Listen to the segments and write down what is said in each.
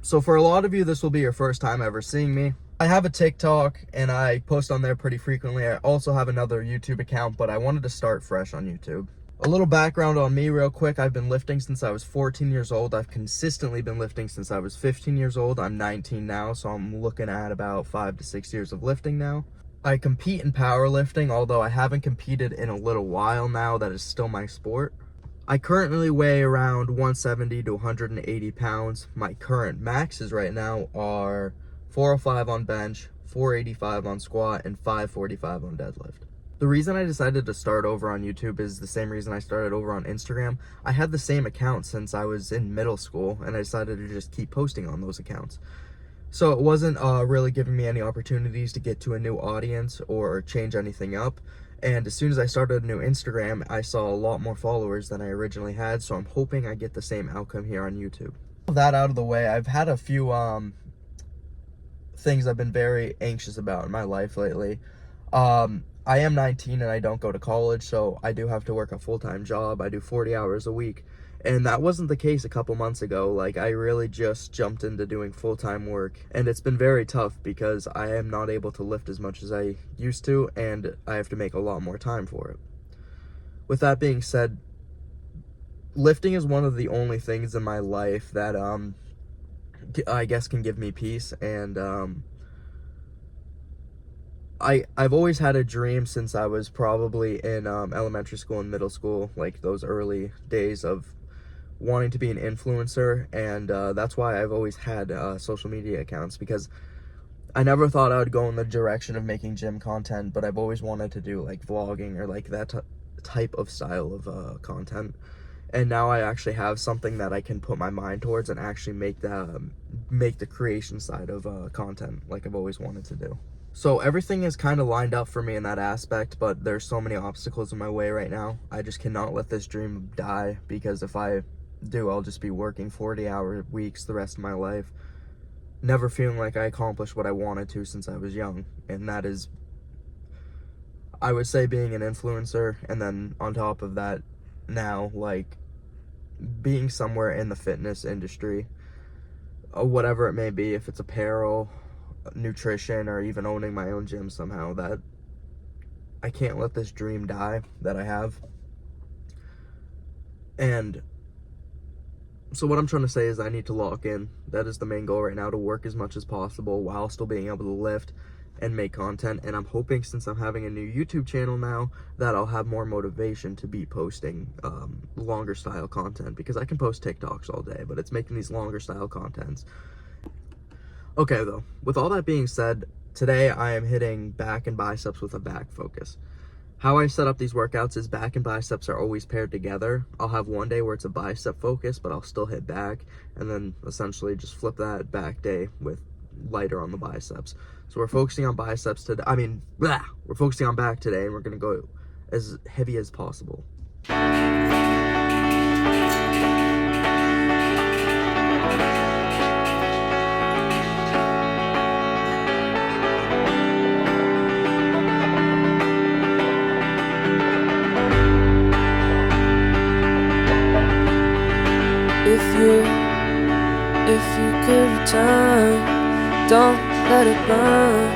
So for a lot of you, this will be your first time ever seeing me. I have a TikTok and I post on there pretty frequently. I also have another YouTube account, but I wanted to start fresh on YouTube. A little background on me real quick. I've been lifting since I was 14 years old. I've consistently been lifting since I was 15 years old. I'm 19 now, so I'm looking at about 5 to 6 years of lifting now. I compete in powerlifting, although I haven't competed in a little while now. That is still my sport. I currently weigh around 170 to 180 pounds. My current maxes right now are 405 on bench, 485 on squat, and 545 on deadlift. The reason I decided to start over on YouTube is the same reason I started over on Instagram. I had the same account since I was in middle school, and I decided to just keep posting on those accounts. So it wasn't really giving me any opportunities to get to a new audience or change anything up. And as soon as I started a new Instagram, I saw a lot more followers than I originally had, so I'm hoping I get the same outcome here on YouTube. With that out of the way, I've had a few things I've been very anxious about in my life lately. I am 19 and I don't go to college, so I do have to work a full-time job. I do 40 hours a week. And that wasn't the case a couple months ago. Like, I really just jumped into doing full-time work, and it's been very tough because I am not able to lift as much as I used to, and I have to make a lot more time for it. With that being said, lifting is one of the only things in my life that I guess can give me peace, and I've always had a dream since I was probably in elementary school and middle school, like those early days of wanting to be an influencer, and that's why I've always had social media accounts, because I never thought I would go in the direction of making gym content, but I've always wanted to do like vlogging or like that type of style of content. And now I actually have something that I can put my mind towards and actually make the creation side of content like I've always wanted to do. So everything is kind of lined up for me in that aspect, but there's so many obstacles in my way right now. I just cannot let this dream die, because if I do, I'll just be working 40-hour weeks the rest of my life, never feeling like I accomplished what I wanted to since I was young. And that is, I would say, being an influencer, and then on top of that now, like, being somewhere in the fitness industry, whatever it may be, if it's apparel, nutrition, or even owning my own gym somehow. That I can't let this dream die that I have. And so what I'm trying to say is I need to lock in. That is the main goal right now, to work as much as possible while still being able to lift and make content. And I'm hoping, since I'm having a new YouTube channel now, that I'll have more motivation to be posting longer style content, because I can post TikToks all day, but it's making these longer style contents. Okay, though, with all that being said, today I am hitting back and biceps with a back focus. How I set up these workouts is back and biceps are always paired together. I'll have one day where it's a bicep focus, but I'll still hit back, and then essentially just flip that back day with lighter on the biceps. So we're focusing on biceps today. We're focusing on back today, and we're gonna go as heavy as possible. If you could return, don't let it burn,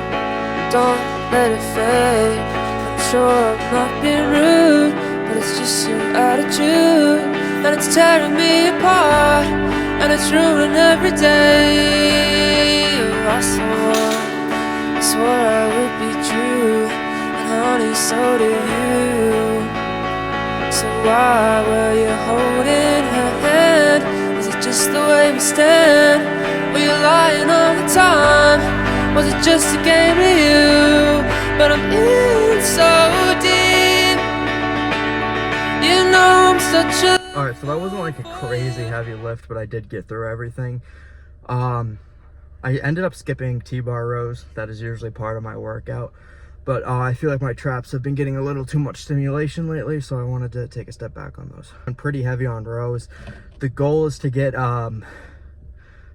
don't let it fade. I'm sure I'm not being rude, but it's just your attitude, and it's tearing me apart, and it's ruining every day. I swore I would be true, and honey, so do you. So why were you holding her hand? Is it just the way we stand? Were you lying all the time? Was it just a game to you? But I'm in so deep. You know I'm such a... Alright, so that wasn't like a crazy heavy lift, but I did get through everything. I ended up skipping T-bar rows. That is usually part of my workout. But I feel like my traps have been getting a little too much stimulation lately, so I wanted to take a step back on those. I'm pretty heavy on rows. The goal is to get to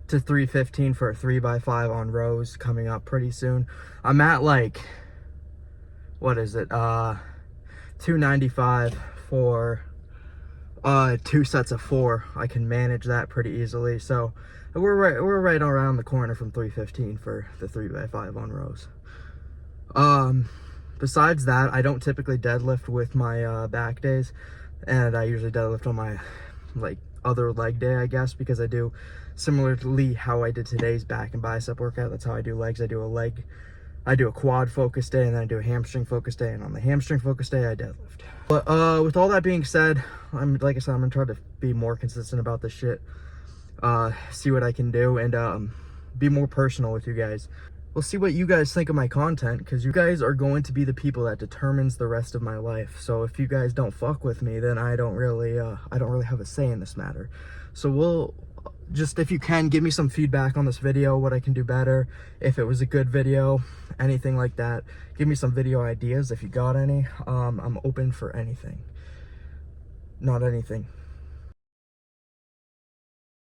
315 for a 3x5 on rows coming up pretty soon. I'm at like, what is it? 295 for 2 sets of 4. I can manage that pretty easily. So we're right around the corner from 315 for the 3x5 on rows. Besides that, I don't typically deadlift with my back days, and I usually deadlift on my like other leg day, I guess, because I do similarly how I did today's back and bicep workout. That's how I do legs. I do a quad focus day, and then I do a hamstring focus day, and on the hamstring focus day I deadlift. But with all that being said, like I said, I'm gonna try to be more consistent about this shit, see what I can do, and be more personal with you guys. We'll see what you guys think of my content, because you guys are going to be the people that determines the rest of my life. So if you guys don't fuck with me, then I don't really have a say in this matter. So we'll just, if you can, give me some feedback on this video, what I can do better, if it was a good video, anything like that. Give me some video ideas if you got any. I'm open for anything. Not anything.